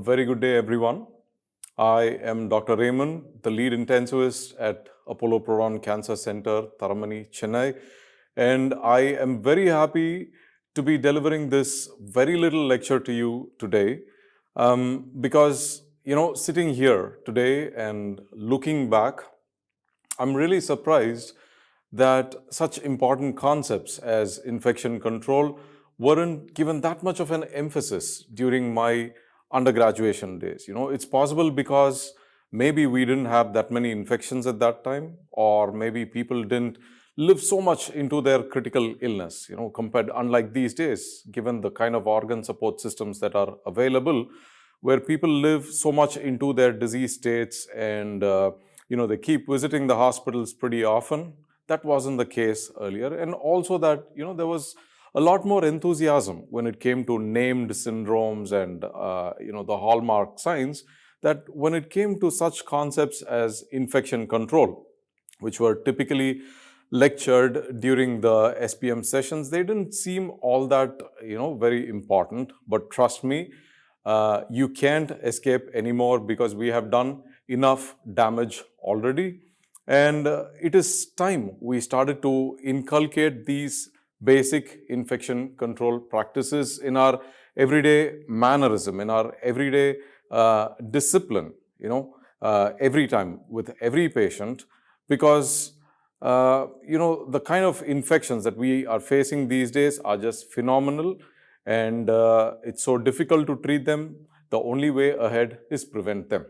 very good day, everyone. I am Dr. Raymond, the lead intensivist at Apollo Proton Cancer Center, Taramani, Chennai. And I am very happy to be delivering this very little lecture to you today because, sitting here today and looking back, I'm really surprised that such important concepts as infection control weren't given that much of an emphasis during my undergraduation days. It's possible because maybe we didn't have that many infections at that time, or maybe people didn't live so much into their critical illness, compared, unlike these days, given the kind of organ support systems that are available, where people live so much into their disease states and they keep visiting the hospitals pretty often. That wasn't the case earlier. And also that, there was a lot more enthusiasm when it came to named syndromes and, the hallmark signs, that when it came to such concepts as infection control, which were typically lectured during the SPM sessions, they didn't seem all that, very important. But trust me, you can't escape anymore because we have done enough damage already. And it is time we started to inculcate these basic infection control practices in our everyday mannerism, in our everyday discipline, every time with every patient, because the kind of infections that we are facing these days are just phenomenal, and it's so difficult to treat them. The only way ahead is prevent them.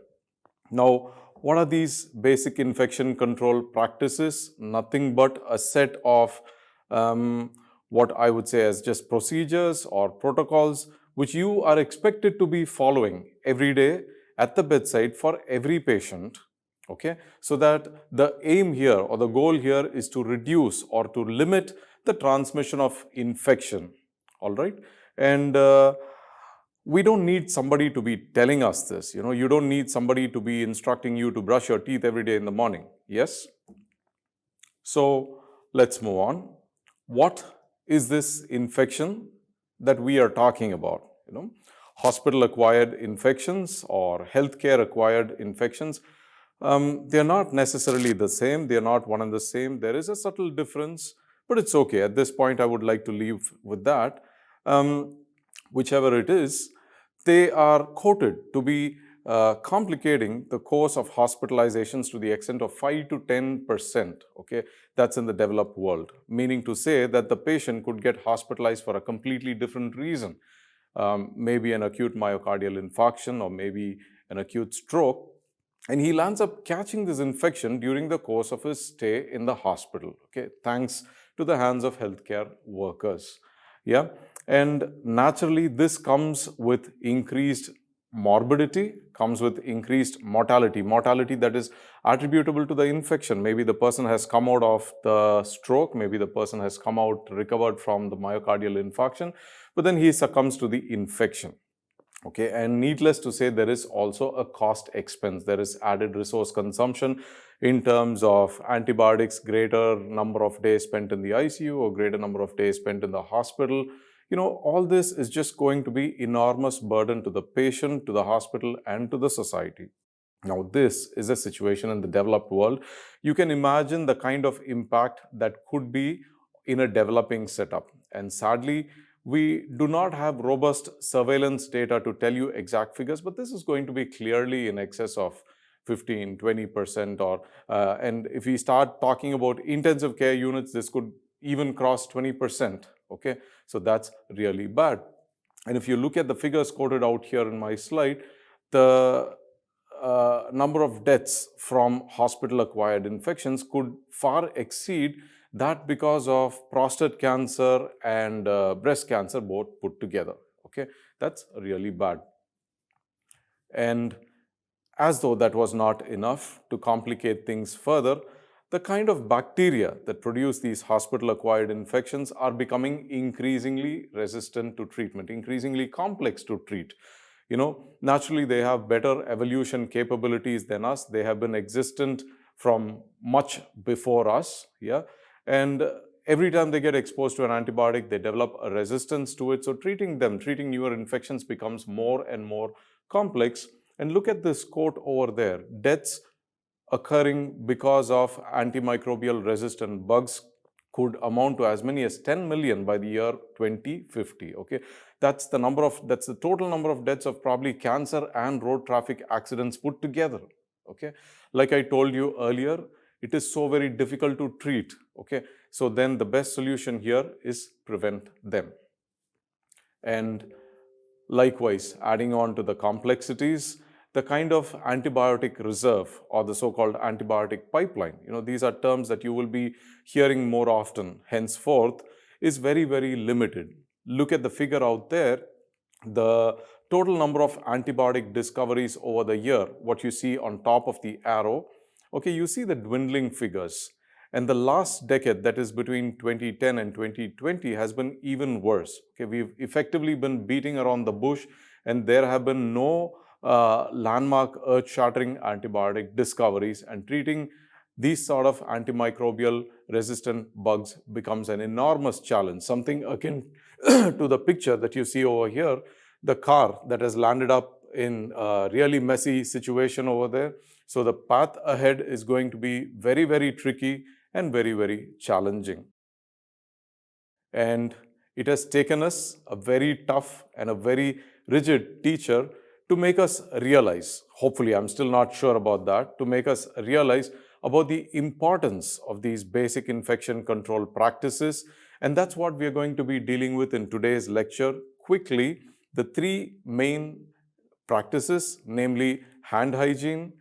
Now, what are these basic infection control practices? Nothing but a set of what I would say as just procedures or protocols which you are expected to be following every day at the bedside for every patient. Okay, so that the aim here or the goal here is to reduce or to limit the transmission of infection. All right, and we don't need somebody to be telling us this. You don't need somebody to be instructing you to brush your teeth every day in the morning. Yes? So let's move on. What is this infection that we are talking about? Hospital-acquired infections or healthcare-acquired infections, they're not necessarily the same. They're not one and the same. There is a subtle difference, but it's okay. At this point, I would like to leave with that. Whichever it is, they are quoted to be complicating the course of hospitalizations to the extent of 5 to 10%. Okay, that's in the developed world, meaning to say that the patient could get hospitalized for a completely different reason, maybe an acute myocardial infarction or maybe an acute stroke, and he lands up catching this infection during the course of his stay in the hospital. Okay, thanks to the hands of healthcare workers. Yeah. And naturally, this comes with increased morbidity, comes with increased mortality that is attributable to the infection. Maybe the person has come out of the stroke, maybe the person has come out recovered from the myocardial infarction, but then he succumbs to the infection. Okay, and needless to say, there is also a cost expense. There is added resource consumption in terms of antibiotics, greater number of days spent in the ICU or greater number of days spent in the hospital. All this is just going to be enormous burden to the patient, to the hospital, and to the society. Now, this is a situation in the developed world. You can imagine the kind of impact that could be in a developing setup. And sadly, we do not have robust surveillance data to tell you exact figures, but this is going to be clearly in excess of 15, 20%, or and if we start talking about intensive care units, this could even cross 20%. Okay, so that's really bad. And if you look at the figures quoted out here in my slide, the number of deaths from hospital-acquired infections could far exceed that because of prostate cancer and breast cancer both put together. Okay, that's really bad. And as though that was not enough to complicate things further, the kind of bacteria that produce these hospital-acquired infections are becoming increasingly resistant to treatment, increasingly complex to treat. Naturally, they have better evolution capabilities than us. They have been existent from much before us. Yeah, and every time they get exposed to an antibiotic, they develop a resistance to it. So treating newer infections becomes more and more complex. And look at this quote over there: deaths occurring because of antimicrobial resistant bugs could amount to as many as 10 million by the year 2050. Okay, that's the total number of deaths of probably cancer and road traffic accidents put together. Okay, like I told you earlier, it is so very difficult to treat. Okay, so then the best solution here is prevent them. And likewise, adding on to the complexities, the kind of antibiotic reserve or the so-called antibiotic pipeline, these are terms that you will be hearing more often henceforth, is very, very limited. Look at the figure out there. The total number of antibiotic discoveries over the year, what you see on top of the arrow, okay, you see the dwindling figures. And the last decade, that is between 2010 and 2020, has been even worse. Okay, we've effectively been beating around the bush, and there have been no landmark earth-shattering antibiotic discoveries, and treating these sort of antimicrobial resistant bugs becomes an enormous challenge, something akin to the picture that you see over here, the car that has landed up in a really messy situation over there. So the path ahead is going to be very, very tricky and very, very challenging. And it has taken us a very tough and a very rigid teacher to make us realize, hopefully, I'm still not sure about that, to make us realize about the importance of these basic infection control practices. And that's what we are going to be dealing with in today's lecture. Quickly, the three main practices, namely hand hygiene,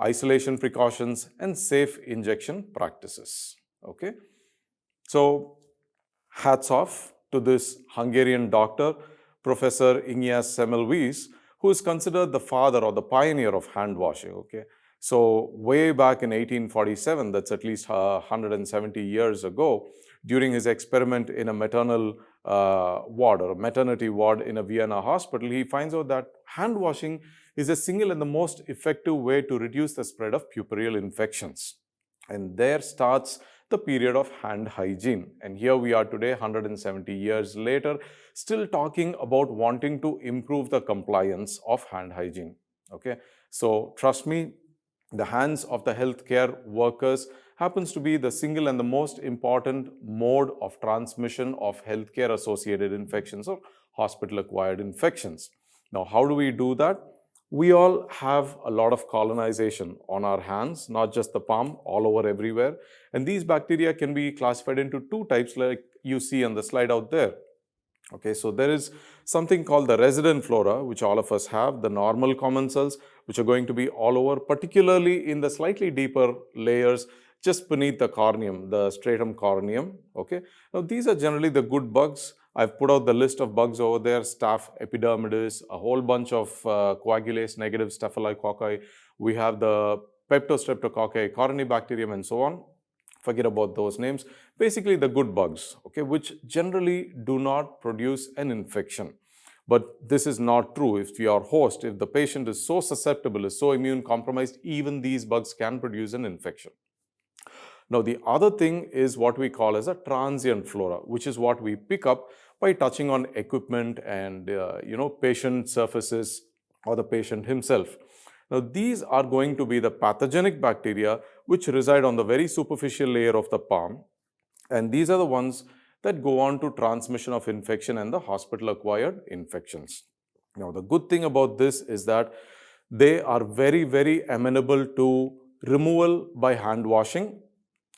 isolation precautions, and safe injection practices. Okay, so hats off to this Hungarian doctor, Professor Ignaz Semmelweis, who is considered the father or the pioneer of hand washing. Okay, so way back in 1847, that's at least 170 years ago, during his experiment in a maternal ward or a maternity ward in a Vienna hospital, he finds out that hand washing is a single and the most effective way to reduce the spread of puerperal infections. And there starts the period of hand hygiene. And here we are today, 170 years later, still talking about wanting to improve the compliance of hand hygiene. Okay, so trust me, the hands of the healthcare workers happens to be the single and the most important mode of transmission of healthcare associated infections or hospital acquired infections. Now, how do we do that? We all have a lot of colonization on our hands, not just the palm, all over everywhere. And these bacteria can be classified into two types, like you see on the slide out there. Okay, so there is something called the resident flora, which all of us have, the normal common cells, which are going to be all over, particularly in the slightly deeper layers just beneath the corneum, the stratum corneum. Okay, now these are generally the good bugs. I've put out the list of bugs over there: Staph epidermidis, a whole bunch of coagulase negative staphylococci. We have the Peptostreptococci, Corynebacterium, and so on. Forget about those names. Basically, the good bugs, okay, which generally do not produce an infection. But this is not true. If your host, if the patient is so susceptible, is so immune compromised, even these bugs can produce an infection. Now, the other thing is what we call as a transient flora, which is what we pick up by touching on equipment and patient surfaces or the patient himself. Now, these are going to be the pathogenic bacteria which reside on the very superficial layer of the palm, and these are the ones that go on to transmission of infection and the hospital-acquired infections. Now, the good thing about this is that they are very, very amenable to removal by hand washing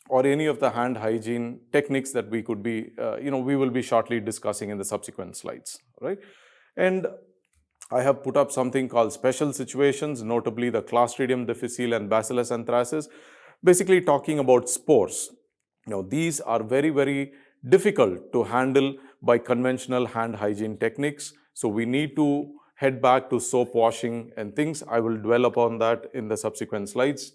or any of the hand hygiene techniques that we could be, we will be shortly discussing in the subsequent slides, right? And I have put up something called special situations, notably the Clostridium difficile and Bacillus anthracis, basically talking about spores. Now, these are very, very difficult to handle by conventional hand hygiene techniques. So we need to head back to soap washing and things. I will dwell upon that in the subsequent slides.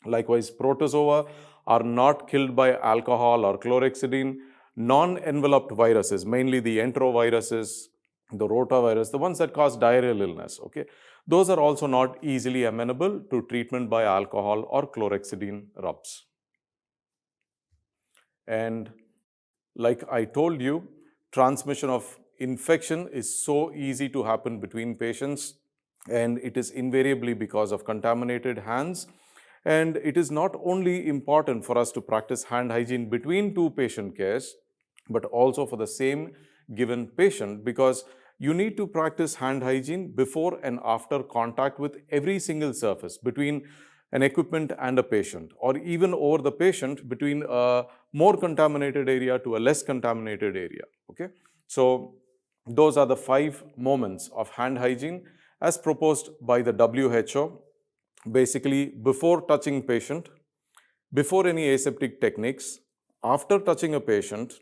Likewise, protozoa are not killed by alcohol or chlorhexidine. Non-enveloped viruses, mainly the enteroviruses, the rotavirus, the ones that cause diarrheal illness, okay, those are also not easily amenable to treatment by alcohol or chlorhexidine rubs. And like I told you, transmission of infection is so easy to happen between patients. and it is invariably because of contaminated hands. And it is not only important for us to practice hand hygiene between two patient cares, but also for the same given patient, because you need to practice hand hygiene before and after contact with every single surface between an equipment and a patient, or even over the patient between a more contaminated area to a less contaminated area. Okay, so those are the 5 moments of hand hygiene as proposed by the WHO. Basically, before touching patient, before any aseptic techniques, after touching a patient,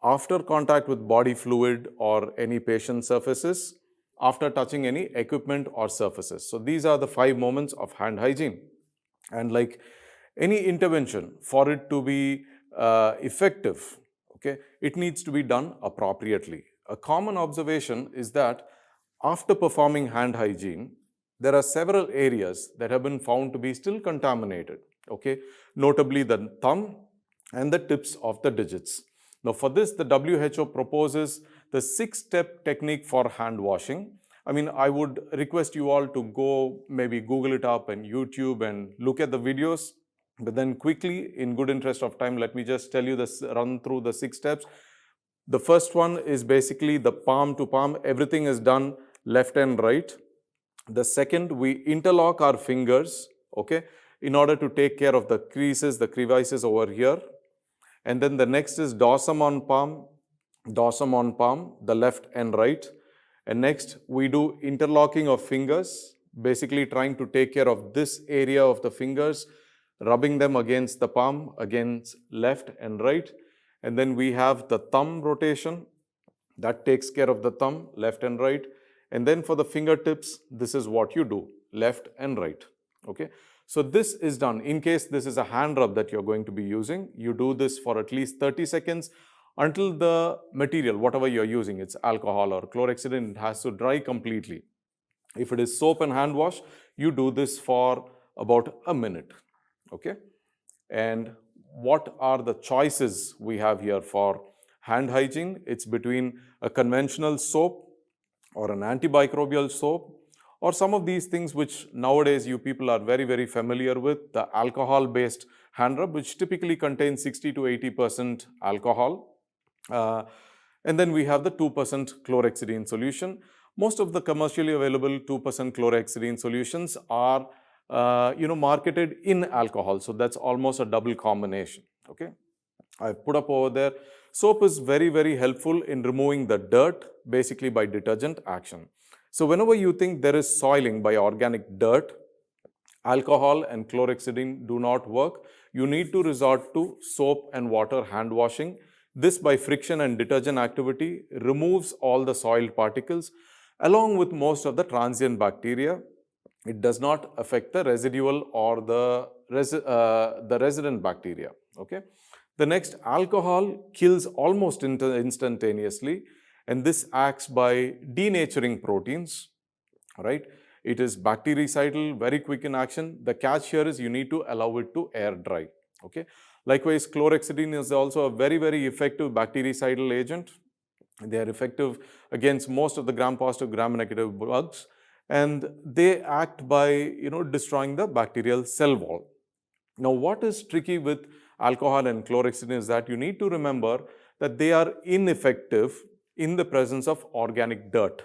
after contact with body fluid or any patient surfaces, after touching any equipment or surfaces. So these are the 5 moments of hand hygiene. And like any intervention, for it to be effective, okay, it needs to be done appropriately. A common observation is that after performing hand hygiene, there are several areas that have been found to be still contaminated, okay, notably the thumb and the tips of the digits. Now, for this, the WHO proposes the 6-step technique for hand washing. I mean, I would request you all to go maybe Google it up and YouTube and look at the videos. But then quickly, in good interest of time, let me just tell you this, run through the 6 steps. The first one is basically the palm to palm. Everything is done left and right. The second, we interlock our fingers, okay, in order to take care of the creases, the crevices over here. And then the next is dorsum on palm, the left and right. And next, we do interlocking of fingers, basically trying to take care of this area of the fingers, rubbing them against the palm, against left and right. And then we have the thumb rotation, that takes care of the thumb, left and right. And then for the fingertips, this is what you do, left and right. Okay. So this is done. In case this is a hand rub that you're going to be using, you do this for at least 30 seconds until the material, whatever you're using, it's alcohol or chlorhexidine, it has to dry completely. If it is soap and hand wash, you do this for about a minute. Okay. And what are the choices we have here for hand hygiene? It's between a conventional soap or an antimicrobial soap, or some of these things which nowadays you people are very, very familiar with, the alcohol-based hand rub, which typically contains 60 to 80% alcohol. And then we have the 2% chlorhexidine solution. Most of the commercially available 2% chlorhexidine solutions are marketed in alcohol. So that's almost a double combination. Okay, I've put up over there. Soap is very, very helpful in removing the dirt, basically by detergent action. So whenever you think there is soiling by organic dirt, alcohol and chlorhexidine do not work. You need to resort to soap and water hand washing. This, by friction and detergent activity, removes all the soiled particles along with most of the transient bacteria. It does not affect the residual or the resident bacteria. Okay. The next, alcohol kills almost instantaneously, and this acts by denaturing proteins, right? It is bactericidal, very quick in action. The catch here is you need to allow it to air dry. Okay. Likewise, chlorhexidine is also a very, very effective bactericidal agent. They are effective against most of the gram-positive, gram-negative bugs, and they act by destroying the bacterial cell wall. Now, what is tricky with alcohol and chlorhexidine is that you need to remember that they are ineffective in the presence of organic dirt.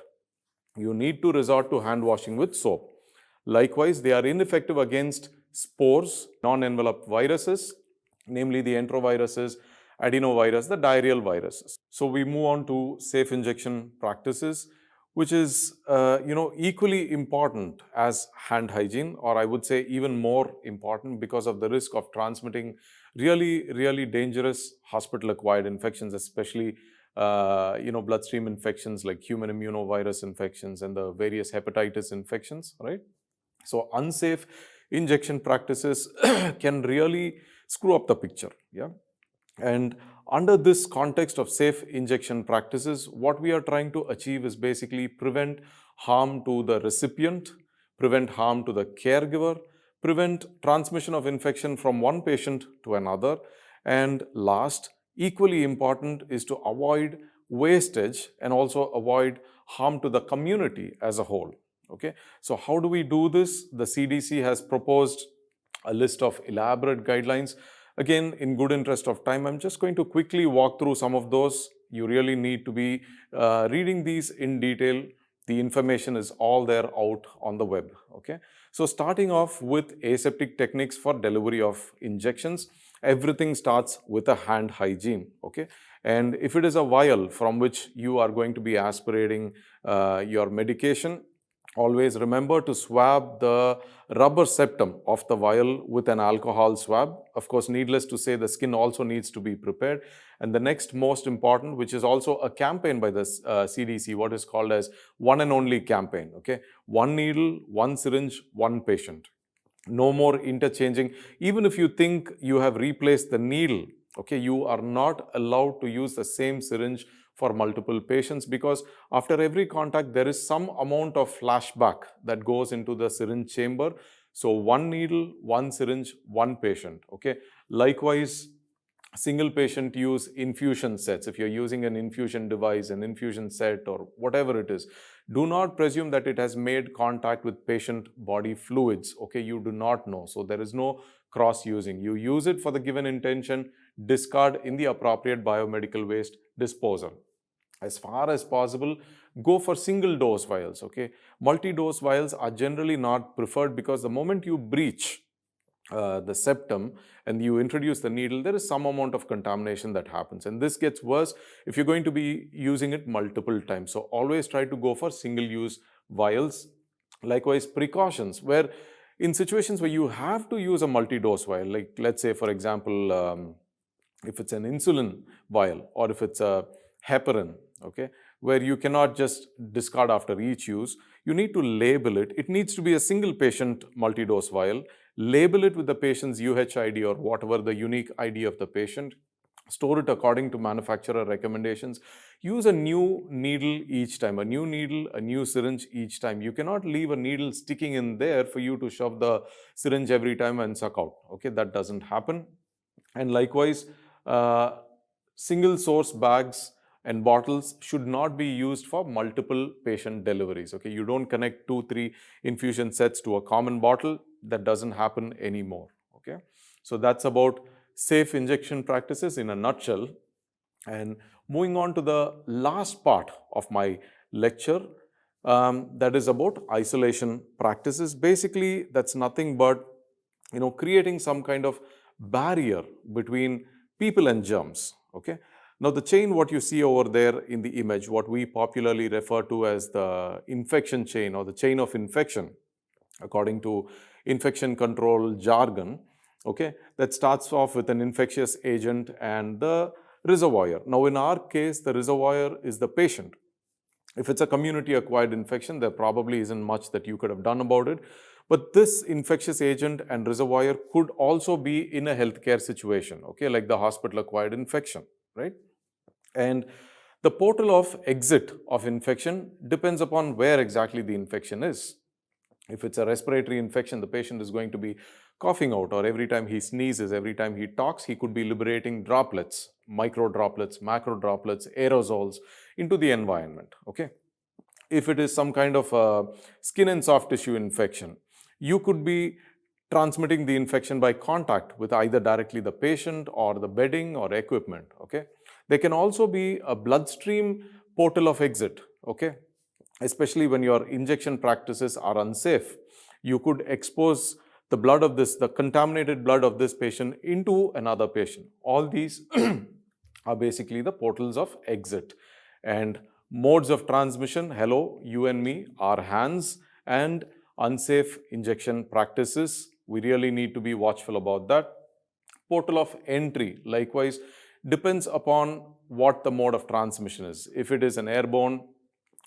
You need to resort to hand washing with soap. Likewise, they are ineffective against spores, non-enveloped viruses, namely the enteroviruses, adenovirus, the diarrheal viruses. So we move on to safe injection practices, which is equally important as hand hygiene, or I would say even more important because of the risk of transmitting really, really dangerous hospital-acquired infections, especially bloodstream infections like human immunovirus infections and the various hepatitis infections, right? So unsafe injection practices can really screw up the picture, yeah? And under this context of safe injection practices, what we are trying to achieve is basically prevent harm to the recipient, prevent harm to the caregiver, prevent transmission of infection from one patient to another, and last, equally important is to avoid wastage and also avoid harm to the community as a whole. Okay, so how do we do this? The CDC has proposed a list of elaborate guidelines. Again, in good interest of time, I'm just going to quickly walk through some of those. You really need to be reading these in detail. The information is all there out on the web. Okay, so starting off with aseptic techniques for delivery of injections, everything starts with a hand hygiene. Okay, and if it is a vial from which you are going to be aspirating your medication, always remember to swab the rubber septum of the vial with an alcohol swab. Of course, needless to say, the skin also needs to be prepared. And the next most important, which is also a campaign by the CDC, what is called as one and only campaign. Okay, one needle, one syringe, one patient. No more interchanging. Even if you think you have replaced the needle, okay, you are not allowed to use the same syringe for multiple patients, because after every contact there is some amount of flashback that goes into the syringe chamber. So one needle, one syringe, one patient. Okay, likewise, single patient use infusion sets. If you're using an infusion device, an infusion set, or whatever it is, do not presume that it has made contact with patient body fluids. Okay, you do not know. So there is no cross using. You use it for the given intention, discard in the appropriate biomedical waste disposal. As far as possible, go for single dose vials. Okay, multi-dose vials are generally not preferred, because the moment you breach the septum and you introduce the needle, there is some amount of contamination that happens, and this gets worse if you're going to be using it multiple times. So always try to go for single use vials. Likewise, precautions, where in situations where you have to use a multi-dose vial, like let's say for example, if it's an insulin vial or if it's a heparin, okay, where you cannot just discard after each use, you need to label it. It needs to be a single patient multi-dose vial. Label it with the patient's UHID or whatever the unique ID of the patient. Store it according to manufacturer recommendations. Use a new needle each time, a new needle, a new syringe each time. You cannot leave a needle sticking in there for you to shove the syringe every time and suck out. Okay, that doesn't happen. And likewise, single source bags and bottles should not be used for multiple patient deliveries. Okay, you don't connect 2-3 infusion sets to a common bottle. That doesn't happen anymore. Okay, so that's about safe injection practices in a nutshell. And moving on to the last part of my lecture, that is about isolation practices. Basically, that's nothing but creating some kind of barrier between people and germs. Okay, now the chain what you see over there in the image, what we popularly refer to as the infection chain or the chain of infection, according to infection control jargon. Okay, that starts off with an infectious agent and the reservoir. Now in our case, the reservoir is the patient. If it's a community acquired infection, there probably isn't much that you could have done about it. But this infectious agent and reservoir could also be in a healthcare situation, okay, like the hospital acquired infection, right? And the portal of exit of infection depends upon where exactly the infection is. If it's a respiratory infection, the patient is going to be coughing out, or every time he sneezes, every time he talks, he could be liberating droplets, micro droplets, macro droplets, aerosols into the environment. Okay. If it is some kind of skin and soft tissue infection, you could be transmitting the infection by contact with either directly the patient or the bedding or equipment. Okay. There can also be a bloodstream portal of exit. Okay, especially when your injection practices are unsafe. You could expose the contaminated blood of this patient into another patient. All these are basically the portals of exit. And modes of transmission, hello, you and me, our hands, and unsafe injection practices. We really need to be watchful about that. Portal of entry, likewise, depends upon what the mode of transmission is. If it is an airborne,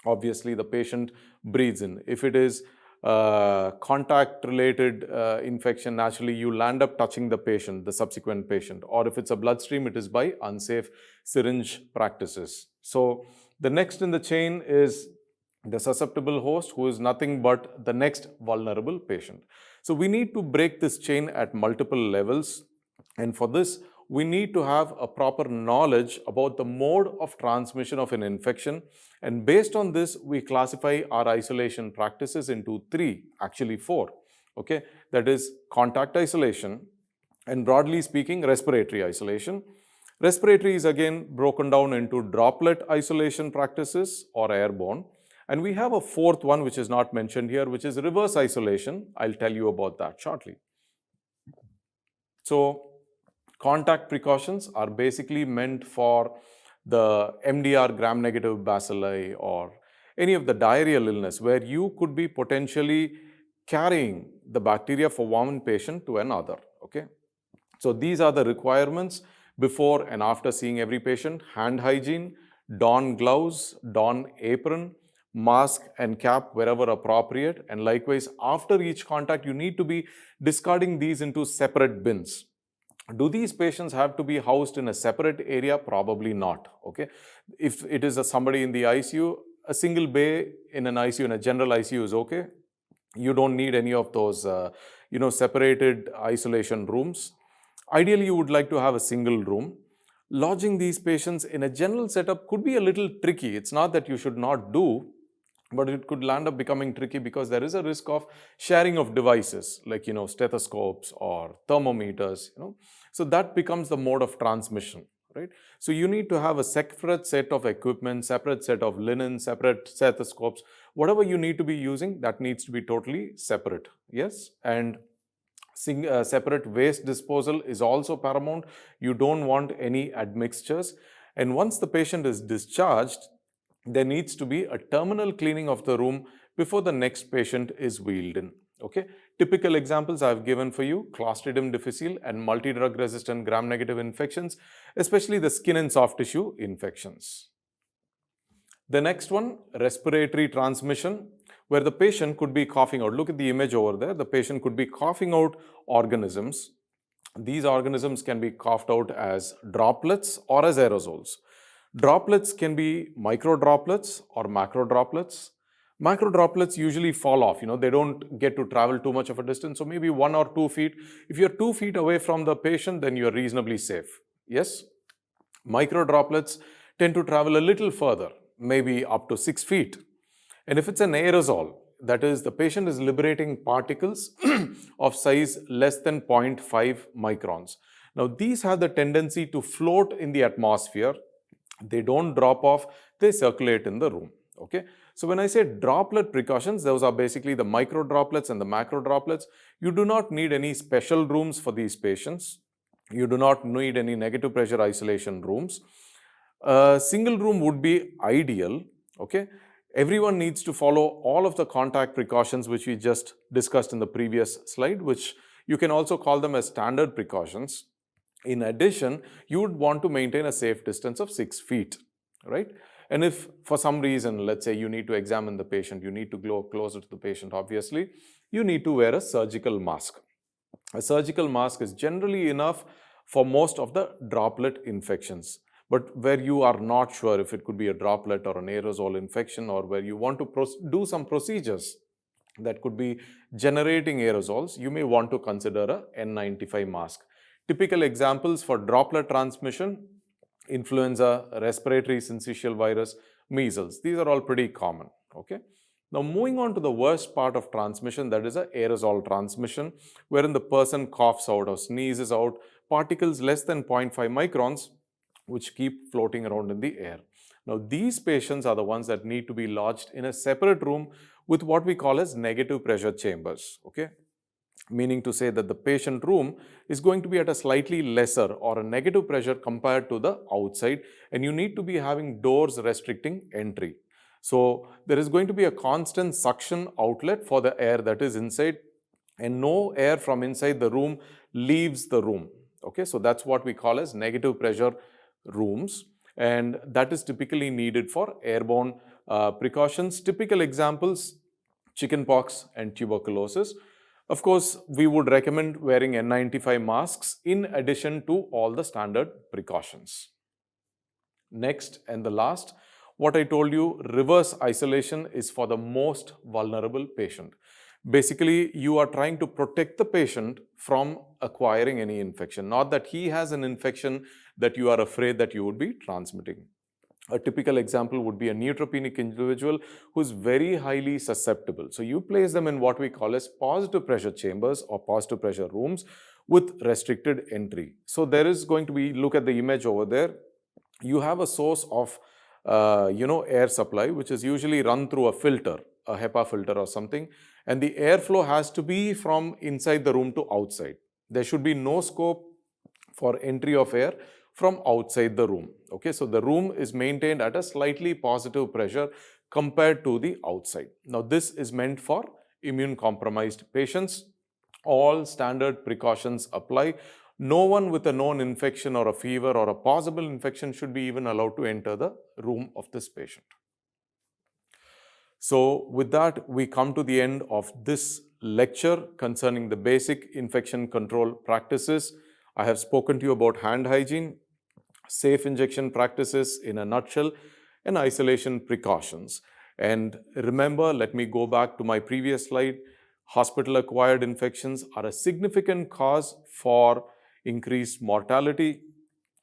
obviously the patient breathes in. If it is contact related infection, naturally you land up touching the patient, the subsequent patient. Or if it's a bloodstream, it is by unsafe syringe practices. So the next in the chain is the susceptible host, who is nothing but the next vulnerable patient. So we need to break this chain at multiple levels. And for this, we need to have a proper knowledge about the mode of transmission of an infection. And based on this, we classify our isolation practices into three, actually four. Okay, that is contact isolation, and broadly speaking, respiratory isolation. Respiratory is again broken down into droplet isolation practices or airborne. And we have a fourth one which is not mentioned here, which is reverse isolation. I'll tell you about that shortly. So, contact precautions are basically meant for the MDR gram-negative bacilli or any of the diarrheal illness where you could be potentially carrying the bacteria from one patient to another. Okay. So these are the requirements before and after seeing every patient: hand hygiene, don gloves, don apron, mask and cap wherever appropriate. And likewise, after each contact, you need to be discarding these into separate bins. Do these patients have to be housed in a separate area? Probably not. Okay. If it is somebody in the ICU, a single bay in an ICU, in a general ICU is okay. You don't need any of those, separated isolation rooms. Ideally, you would like to have a single room. Lodging these patients in a general setup could be a little tricky. It's not that you should not do, but it could land up becoming tricky because there is a risk of sharing of devices like, stethoscopes or thermometers, So that becomes the mode of transmission, right? So you need to have a separate set of equipment, separate set of linen, separate stethoscopes. Whatever you need to be using, that needs to be totally separate. Yes. And separate waste disposal is also paramount. You don't want any admixtures. And once the patient is discharged, there needs to be a terminal cleaning of the room before the next patient is wheeled in. Okay. Typical examples I've given for you: Clostridium difficile and multi-drug resistant gram-negative infections, especially the skin and soft tissue infections. The next one, respiratory transmission, where the patient could be coughing out. Look at the image over there. The patient could be coughing out organisms. These organisms can be coughed out as droplets or as aerosols. Droplets can be micro droplets or macro droplets. Macro droplets usually fall off, they don't get to travel too much of a distance. So maybe 1 or 2 feet. If you're 2 feet away from the patient, then you're reasonably safe. Yes? Micro droplets tend to travel a little further, maybe up to 6 feet. And if it's an aerosol, that is, the patient is liberating particles of size less than 0.5 microns. Now, these have the tendency to float in the atmosphere. They don't drop off, they circulate in the room. Okay. So when I say droplet precautions, those are basically the micro droplets and the macro droplets. You do not need any special rooms for these patients. You do not need any negative pressure isolation rooms. A single room would be ideal. Okay. Everyone needs to follow all of the contact precautions which we just discussed in the previous slide, which you can also call them as standard precautions. In addition, you would want to maintain a safe distance of 6 feet, right? And if for some reason, let's say you need to examine the patient, you need to go closer to the patient, obviously, you need to wear a surgical mask. A surgical mask is generally enough for most of the droplet infections. But where you are not sure if it could be a droplet or an aerosol infection, or where you want to do some procedures that could be generating aerosols, you may want to consider a N95 mask. Typical examples for droplet transmission: influenza, respiratory syncytial virus, measles. These are all pretty common. Okay. Now, moving on to the worst part of transmission, that is an aerosol transmission, wherein the person coughs out or sneezes out particles less than 0.5 microns, which keep floating around in the air. Now, these patients are the ones that need to be lodged in a separate room with what we call as negative pressure chambers. Okay. Meaning to say that the patient room is going to be at a slightly lesser or a negative pressure compared to the outside, and you need to be having doors restricting entry. So there is going to be a constant suction outlet for the air that is inside, and no air from inside the room leaves the room. Okay, so that's what we call as negative pressure rooms, and that is typically needed for airborne precautions. Typical examples: chickenpox and tuberculosis. Of course, we would recommend wearing N95 masks in addition to all the standard precautions. Next and the last, what I told you, reverse isolation is for the most vulnerable patient. Basically, you are trying to protect the patient from acquiring any infection, not that he has an infection that you are afraid that you would be transmitting. A typical example would be a neutropenic individual who is very highly susceptible. So you place them in what we call as positive pressure chambers or positive pressure rooms with restricted entry. So there is going to be, look at the image over there, you have a source of air supply, which is usually run through a filter, a HEPA filter or something, and the airflow has to be from inside the room to outside. There should be no scope for entry of air from outside the room. Okay, so the room is maintained at a slightly positive pressure compared to the outside. Now, this is meant for immune compromised patients. All standard precautions apply. No one with a known infection or a fever or a possible infection should be even allowed to enter the room of this patient. So with that, we come to the end of this lecture concerning the basic infection control practices. I have spoken to you about hand hygiene, safe injection practices in a nutshell, and isolation precautions. And remember, let me go back to my previous slide. Hospital-acquired infections are a significant cause for increased mortality,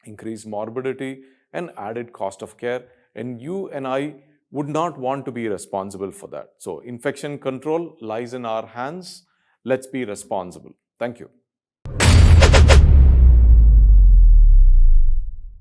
increased morbidity, and added cost of care. And you and I would not want to be responsible for that. So infection control lies in our hands. Let's be responsible. Thank you.